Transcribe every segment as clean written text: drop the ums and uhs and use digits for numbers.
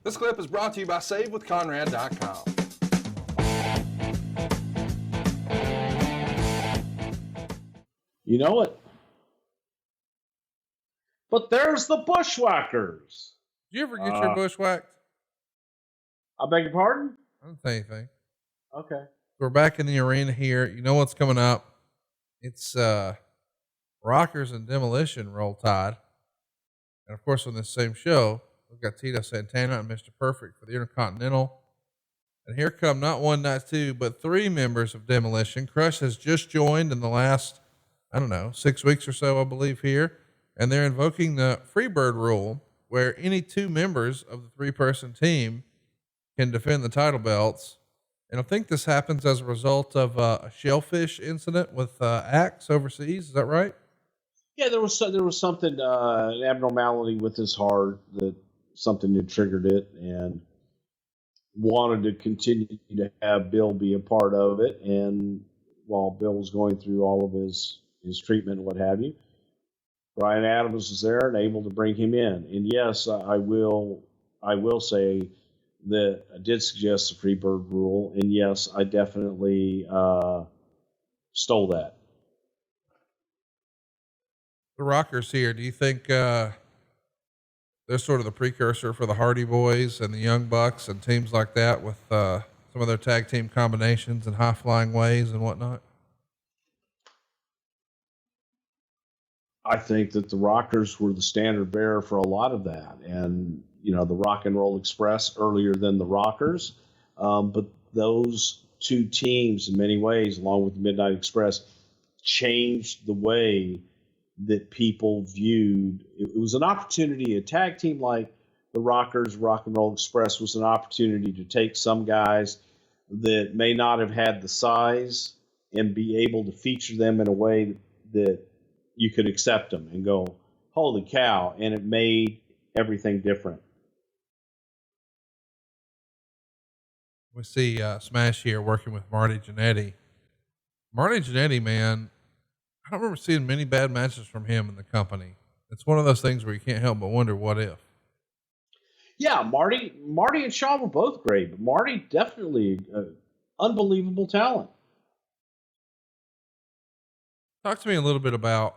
This clip is brought to you by SaveWithConrad.com. You know it. But there's the Bushwhackers. Did you ever get your bushwhacked? I beg your pardon? I don't say anything. Okay. We're back in the arena here. You know what's coming up? It's Rockers and Demolition Roll Tide. And of course, on this same show, we've got Tito Santana and Mr. Perfect for the Intercontinental. And here come not one, not two, but three members of Demolition. Crush has just joined in the last, 6 weeks or so, I believe, here. And they're invoking the Freebird rule, where any two members of the three-person team can defend the title belts. And I think this happens as a result of a shellfish incident with Axe overseas. Is that right? Yeah, there was something, an abnormality with his heart, that something had triggered it, and wanted to continue to have Bill be a part of it. And while Bill was going through all of his treatment and what have you, Brian Adams was there and able to bring him in. And yes, I will say that I did suggest the Freebird rule, and yes, I definitely stole that. The Rockers here, do you think they're sort of the precursor for the Hardy Boys and the Young Bucks and teams like that with some of their tag team combinations and high-flying ways and whatnot? I think that the Rockers were the standard bearer for a lot of that. And, the Rock and Roll Express earlier than the Rockers. But those two teams, in many ways, along with the Midnight Express, changed the way that people viewed. It was an opportunity. A tag team like the Rockers, Rock and Roll Express, was an opportunity to take some guys that may not have had the size and be able to feature them in a way that you could accept them and go, holy cow. And it made everything different. We see Smash here working with Marty Jannetty. Marty Jannetty, man, I don't remember seeing many bad matches from him in the company. It's one of those things where you can't help but wonder what if. Yeah, Marty and Shaw were both great, but Marty definitely unbelievable talent. Talk to me a little bit about,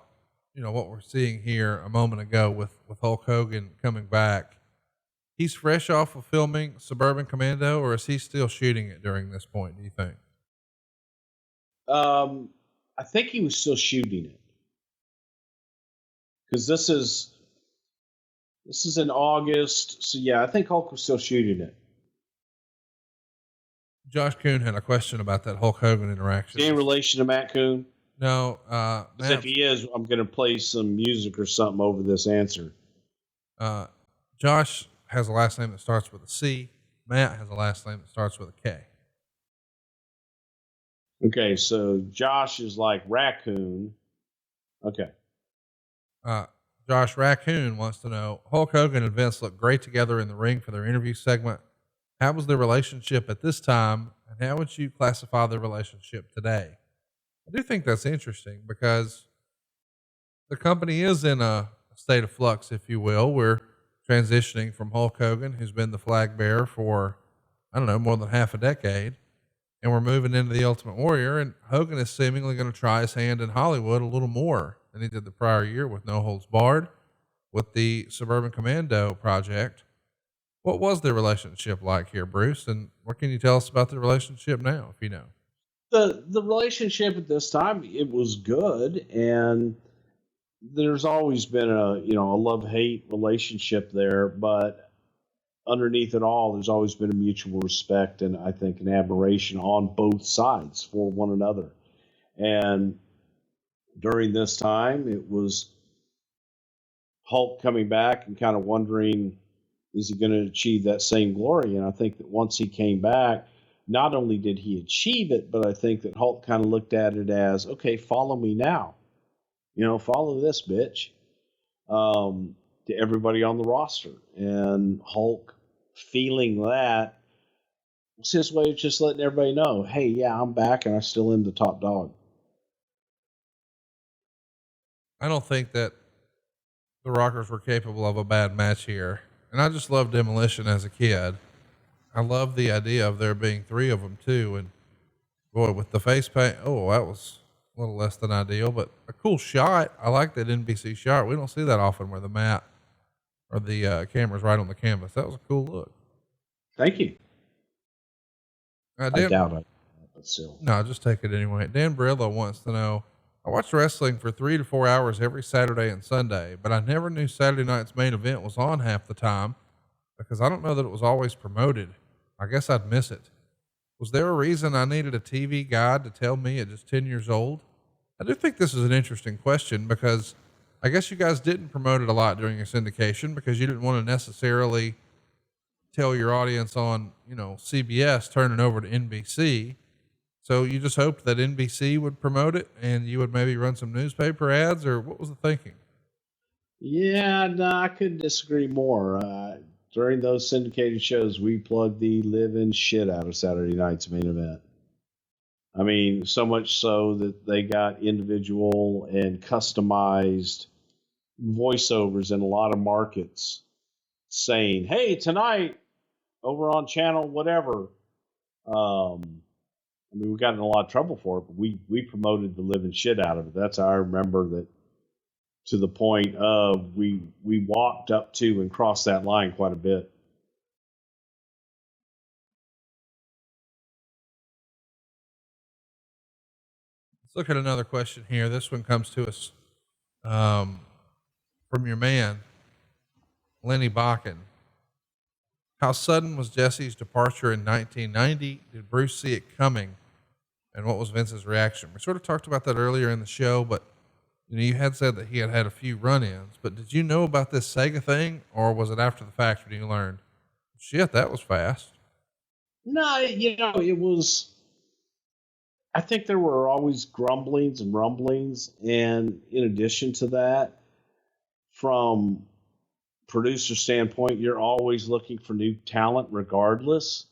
what we're seeing here a moment ago with Hulk Hogan coming back. He's fresh off of filming Suburban Commando, or is he still shooting it during this point, do you think? I think he was still shooting it. Because this is in August. So yeah, I think Hulk was still shooting it. Josh Kuhn had a question about that Hulk Hogan interaction. Is he in relation to Matt Kuhn? No. If he is, I'm going to play some music or something over this answer. Josh has a last name that starts with a C. Matt has a last name that starts with a K. Okay, so Josh is like raccoon. Okay. Josh Raccoon wants to know, Hulk Hogan and Vince look great together in the ring for their interview segment. How was their relationship at this time, and how would you classify their relationship today? I do think that's interesting because the company is in a state of flux, if you will. We're transitioning from Hulk Hogan, who's been the flag bearer for, more than half a decade. And we're moving into the Ultimate Warrior, and Hogan is seemingly going to try his hand in Hollywood a little more than he did the prior year with No Holds Barred, with the Suburban Commando project. What was their relationship like here, Bruce? And what can you tell us about the relationship now, if you know? The relationship at this time, it was good, and there's always been a love-hate relationship there, but underneath it all, there's always been a mutual respect and I think an admiration on both sides for one another. And during this time, it was Hulk coming back and kind of wondering, is he going to achieve that same glory? And I think that once he came back, not only did he achieve it, but I think that Hulk kind of looked at it as, okay, follow me now. Follow this bitch, to everybody on the roster. And Hulk, feeling that, was his way of just letting everybody know, hey, yeah, I'm back and I still am the top dog. I don't think that the Rockers were capable of a bad match here. And I just loved Demolition as a kid. I love the idea of there being 3 of them too. And boy, with the face paint, oh, that was a little less than ideal, but a cool shot. I like that NBC shot. We don't see that often where the mat or the camera's right on the canvas. That was a cool look. Thank you. Dan, I doubt it, but still. No, just take it anyway. Dan Brillo wants to know, I watch wrestling for 3 to 4 hours every Saturday and Sunday, but I never knew Saturday night's main event was on half the time because I don't know that it was always promoted. I guess I'd miss it. Was there a reason I needed a TV guide to tell me at just 10 years old? I do think this is an interesting question because I guess you guys didn't promote it a lot during your syndication because you didn't want to necessarily tell your audience on, CBS turning over to NBC. So you just hoped that NBC would promote it and you would maybe run some newspaper ads, or what was the thinking? Yeah, no, I couldn't disagree more. During those syndicated shows, we plugged the living shit out of Saturday night's main event. I mean, so much so that they got individual and customized voiceovers in a lot of markets saying, hey, tonight over on channel whatever. We got in a lot of trouble for it, but we promoted the living shit out of it. That's how I remember that, to the point of we walked up to and crossed that line quite a bit. Let's look at another question here. This one comes to us from your man, Lenny Bakken. How sudden was Jesse's departure in 1990? Did Bruce see it coming? And what was Vince's reaction? We sort of talked about that earlier in the show, but you had said that he had had a few run-ins, but did you know about this Sega thing, or was it after the fact when you learned? Shit, that was fast. No, it was, I think there were always grumblings and rumblings, and in addition to that, from producer standpoint, you're always looking for new talent regardless.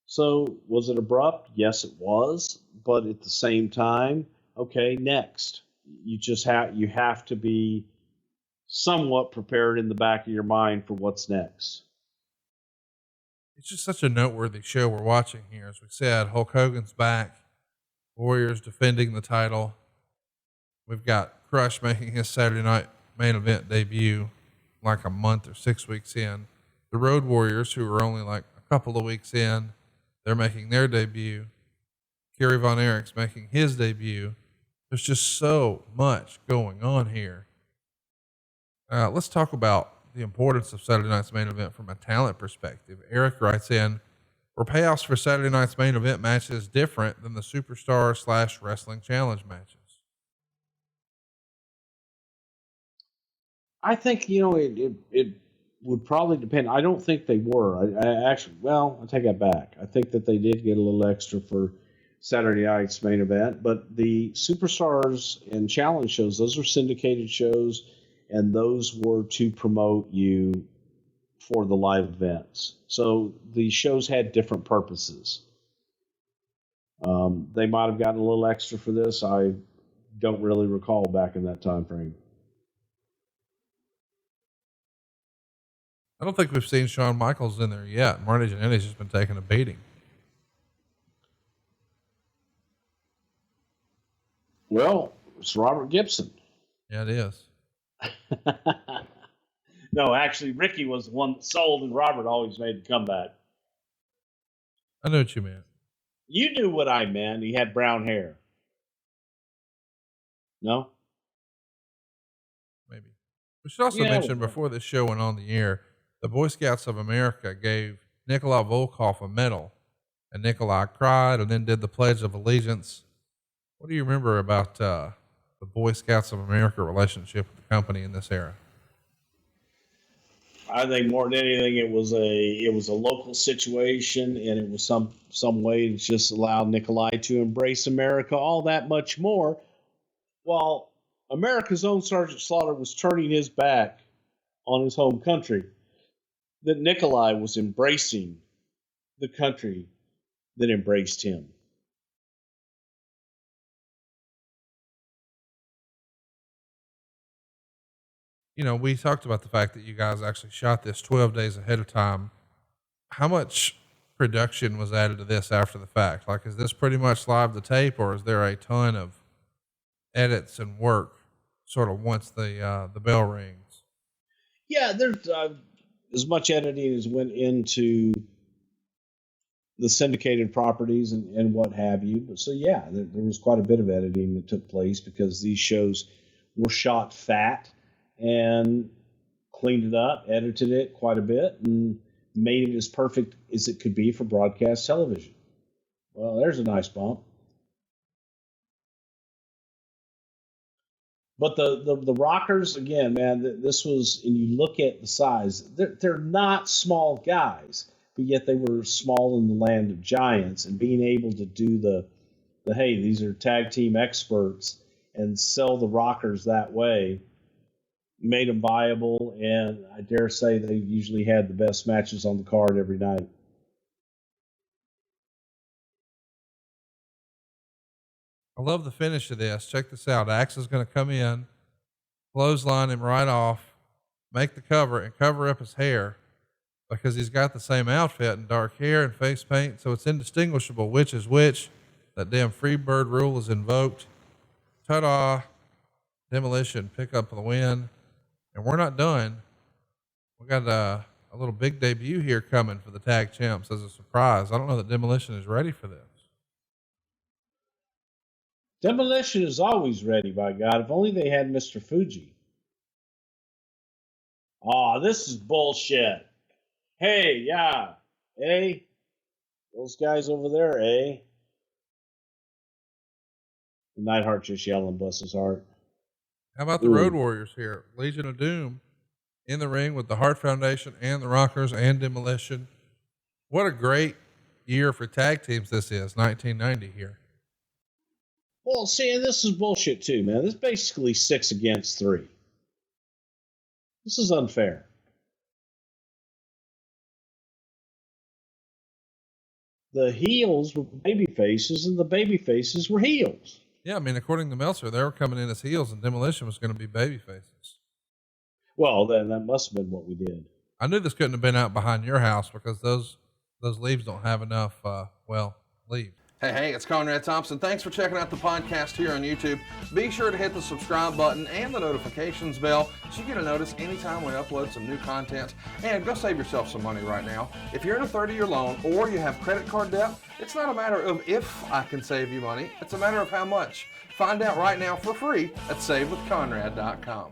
So was it abrupt? Yes, it was. But at the same time, okay, next. You have to be somewhat prepared in the back of your mind for what's next. It's just such a noteworthy show we're watching here. As we said, Hulk Hogan's back, Warriors defending the title. We've got Crush making his Saturday night main event debut like a month or 6 weeks in. The Road Warriors, who were only like a couple of weeks in, they're making their debut. Kerry Von Erich's making his debut. There's just so much going on here. Let's talk about the importance of Saturday night's main event from a talent perspective. Eric writes in, were payoffs for Saturday night's main event matches different than the Superstar / Wrestling Challenge matches? I think, it would probably depend. I don't think they were. I take that back. I think that they did get a little extra for Saturday night's main event, but the Superstars and Challenge shows, those were syndicated shows, and those were to promote you for the live events. So the shows had different purposes. They might have gotten a little extra for this. I don't really recall back in that time frame. I don't think we've seen Shawn Michaels in there yet. Marty Jannetty's just been taking a beating. Well, it's Robert Gibson. Yeah, it is. No, actually, Ricky was the one that sold, and Robert always made the comeback. I know what you meant. You knew what I meant. He had brown hair. No? Maybe. We should also mention before this show went on the air, the Boy Scouts of America gave Nikolai Volkov a medal, and Nikolai cried and then did the Pledge of Allegiance. What do you remember about the Boy Scouts of America relationship with the company in this era? I think more than anything, it was a local situation, and it was some way to just allow Nikolai to embrace America all that much more, while America's own Sergeant Slaughter was turning his back on his home country. That Nikolai was embracing the country that embraced him. you know, we talked about the fact that you guys actually shot this 12 days ahead of time. How much production was added to this after the fact? Like, is this pretty much live to tape, or is there a ton of edits and work sort of once the bell rings? Yeah, there's as much editing as went into the syndicated properties and what have you. But so, yeah, there was quite a bit of editing that took place because these shows were shot fat and cleaned it up, edited it quite a bit, and made it as perfect as it could be for broadcast television. Well, there's a nice bump. But the Rockers, again, man, this was, and you look at the size, they're not small guys, but yet they were small in the land of giants, and being able to do the hey, these are tag team experts, and sell the Rockers that way made them viable, and I dare say they usually had the best matches on the card every night. I love the finish of this. Check this out. Axe is going to come in, clothesline him right off, make the cover, and cover up his hair because he's got the same outfit and dark hair and face paint, so it's indistinguishable which is which. That damn Freebird rule is invoked. Ta-da. Demolition, pick up the win. And we're not done. We got a little big debut here coming for the tag champs as a surprise. I don't know that Demolition is ready for this. Demolition is always ready, by God. If only they had Mr. Fuji. Aw, this is bullshit. Hey, yeah. Eh? Those guys over there, eh? Neidhart just yelling, bless his heart. How about the Road Warriors here? Legion of Doom in the ring with the Hart Foundation and the Rockers and Demolition. What a great year for tag teams this is, 1990 here. Well, see, and this is bullshit too, man. This is basically 6 against 3. This is unfair. The heels were baby faces, and the baby faces were heels. Yeah, I mean, according to Meltzer, they were coming in as heels, and Demolition was going to be baby faces. Well, then that must have been what we did. I knew this couldn't have been out behind your house because those leaves don't have enough, leaves. Hey, it's Conrad Thompson. Thanks for checking out the podcast here on YouTube. Be sure to hit the subscribe button and the notifications bell so you get a notice anytime we upload some new content. And go save yourself some money right now. If you're in a 30-year loan or you have credit card debt, it's not a matter of if I can save you money. It's a matter of how much. Find out right now for free at SaveWithConrad.com.